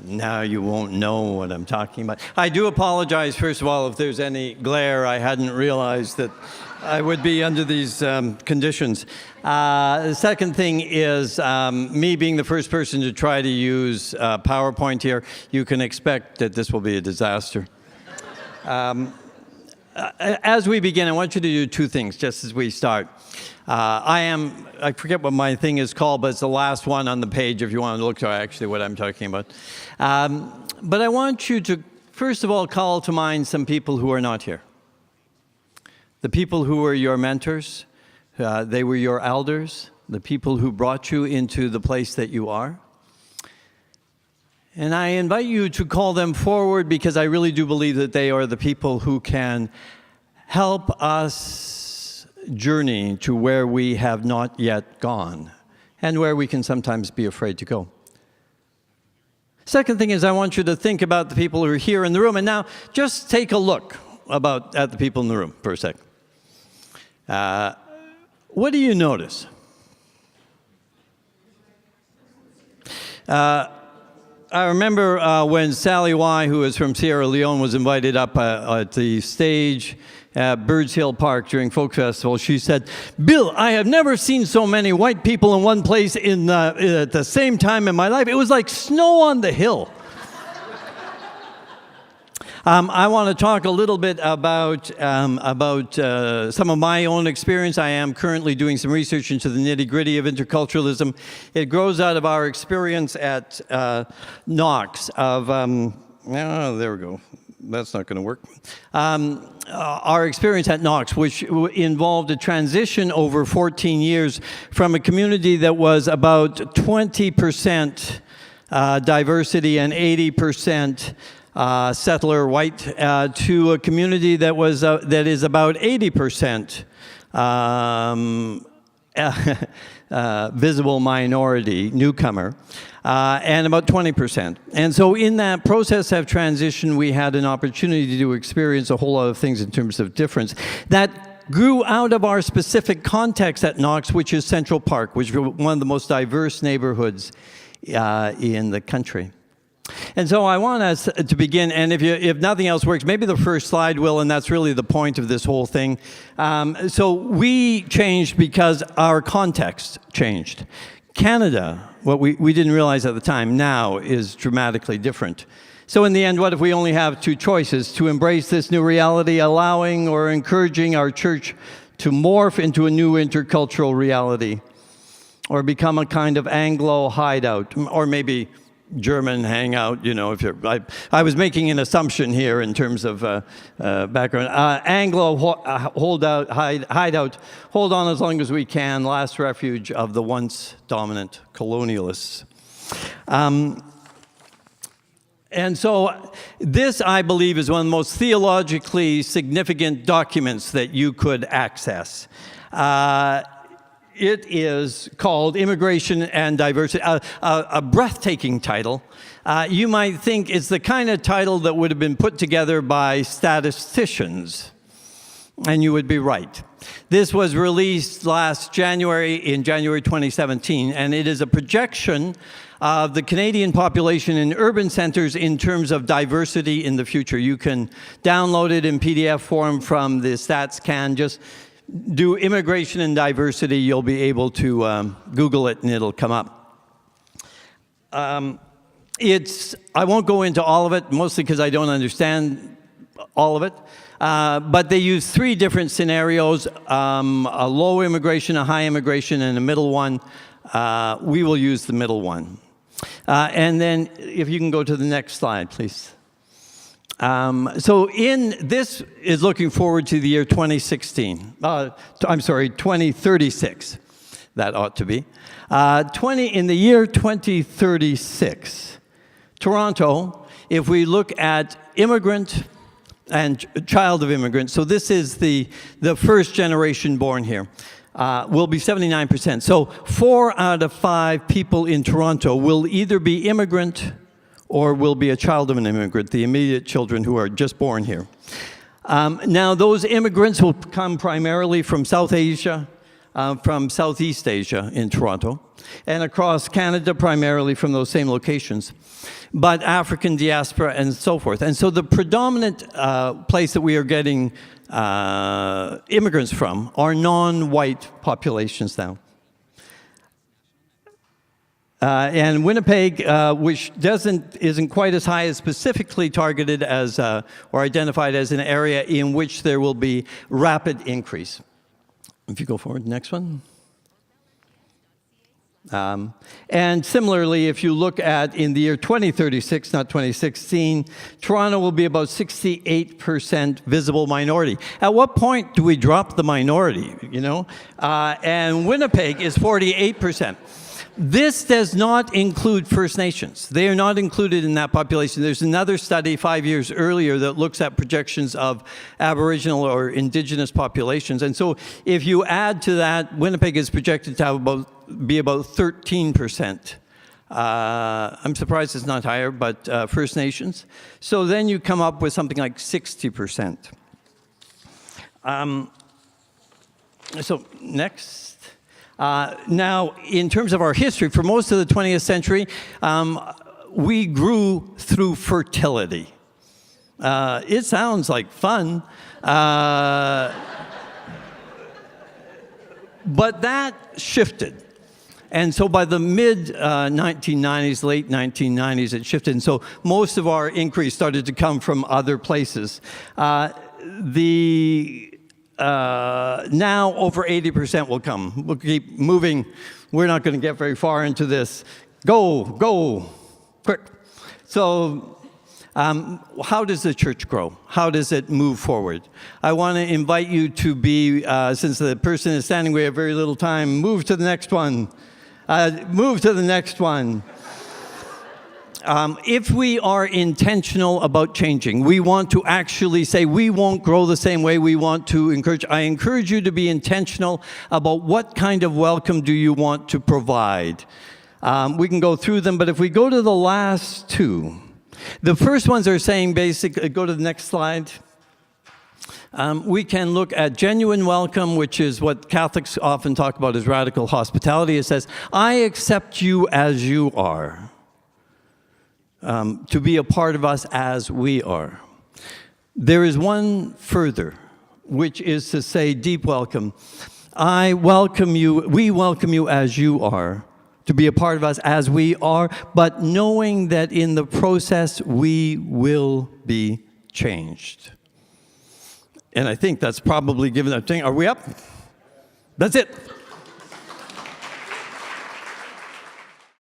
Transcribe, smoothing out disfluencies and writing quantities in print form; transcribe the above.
Now you won't know what I'm talking about. I do apologize, first of all, if there's any glare. I hadn't realized that I would be under these conditions. The second thing is me being the first person to try to use PowerPoint here. You can expect that this will be a disaster. As we begin, I want you to do two things just as we start. I forget what my thing is called, but it's the last one on the page if you want to look at actually what I'm talking about. But I want you to, first of all, call to mind some people who are not here. The people who were your mentors, they were your elders, the people who brought you into the place that you are. And I invite you to call them forward because I really do believe that they are the people who can help us journey to where we have not yet gone and where we can sometimes be afraid to go. Second thing is I want you to think about the people who are here in the room. And now just take a look at the people in the room for a sec. What do you notice? I remember when Sally Y., who is from Sierra Leone, was invited up at the stage at Birds Hill Park during Folk Festival. She said, "Bill, I have never seen so many white people in one place at the same time in my life. It was like snow on the hill." I want to talk a little bit about some of my own experience. I am currently doing some research into the nitty-gritty of interculturalism. It grows out of our experience at Knox there we go. That's not going to work. Our experience at Knox, which involved a transition over 14 years from a community that was about 20% diversity and 80% settler white to a community that is about 80% visible minority, newcomer, and about 20%. And so in that process of transition, we had an opportunity to experience a whole lot of things in terms of difference. That grew out of our specific context at Knox, which is Central Park, which is one of the most diverse neighborhoods in the country. And so I want us to begin, and if nothing else works, maybe the first slide will, and that's really the point of this whole thing. So we changed because our context changed. Canada, what we didn't realize at the time, now is dramatically different. So in the end, what if we only have two choices? To embrace this new reality, allowing or encouraging our church to morph into a new intercultural reality, or become a kind of Anglo hideout, or maybe German hangout, you know, I was making an assumption here in terms of background. Anglo hideout, hold on as long as we can, last refuge of the once dominant colonialists. And so this, I believe, is one of the most theologically significant documents that you could access. It is called Immigration and Diversity, a breathtaking title. You might think it's the kind of title that would have been put together by statisticians, and you would be right. This was released in January 2017, and it is a projection of the Canadian population in urban centers in terms of diversity in the future. You can download it in PDF form from the StatsCan. Just do immigration and diversity. You'll be able to Google it and it'll come up. I won't go into all of it, mostly because I don't understand all of it. But they use three different scenarios, a low immigration, a high immigration, and a middle one. We will use the middle one. And then if you can go to the next slide, please. So this is looking forward to the year 2016. 2036. That ought to be. In the year 2036, Toronto, if we look at immigrant and child of immigrants, so this is the first generation born here, will be 79%. So 4 out of 5 people in Toronto will either be immigrant or will be a child of an immigrant, the immediate children who are just born here. Now, those immigrants will come primarily from South Asia, from Southeast Asia in Toronto. and across Canada, primarily from those same locations, but African diaspora and so forth. And so the predominant place that we are getting immigrants from are non-white populations now. And Winnipeg, which isn't quite as high, is specifically targeted as, or identified as an area in which there will be rapid increase. If you go forward, next one. And similarly, if you look at in the year 2036, not 2016, Toronto will be about 68% visible minority. At what point do we drop the minority, you know? And Winnipeg is 48%. This does not include First Nations. They are not included in that population. There's another study 5 years earlier that looks at projections of Aboriginal or Indigenous populations. And so if you add to that, Winnipeg is projected to be about 13%. I'm surprised it's not higher, but First Nations. So then you come up with something like 60%. So next. Now, in terms of our history, for most of the 20th century, we grew through fertility. It sounds like fun, but that shifted. And so by the mid-1990s, late 1990s, it shifted. And so most of our increase started to come from other places. Now over 80% will come. We'll keep moving. We're not going to get very far into this. Go, quick. So how does the church grow? How does it move forward? I want to invite you to be, since the person is standing, we have very little time, move to the next one. Move to the next one. If we are intentional about changing, we want to actually say we won't grow the same way. We want to I encourage you to be intentional about what kind of welcome do you want to provide. We can go through them, but if we go to the last two, the first ones are saying basically, go to the next slide. We can look at genuine welcome, which is what Catholics often talk about as radical hospitality. It says, I accept you as you are. To be a part of us as we are. There is one further, which is to say deep welcome. I welcome you, we welcome you as you are, to be a part of us as we are, but knowing that in the process we will be changed. And I think that's probably given that thing. Are we up? That's it.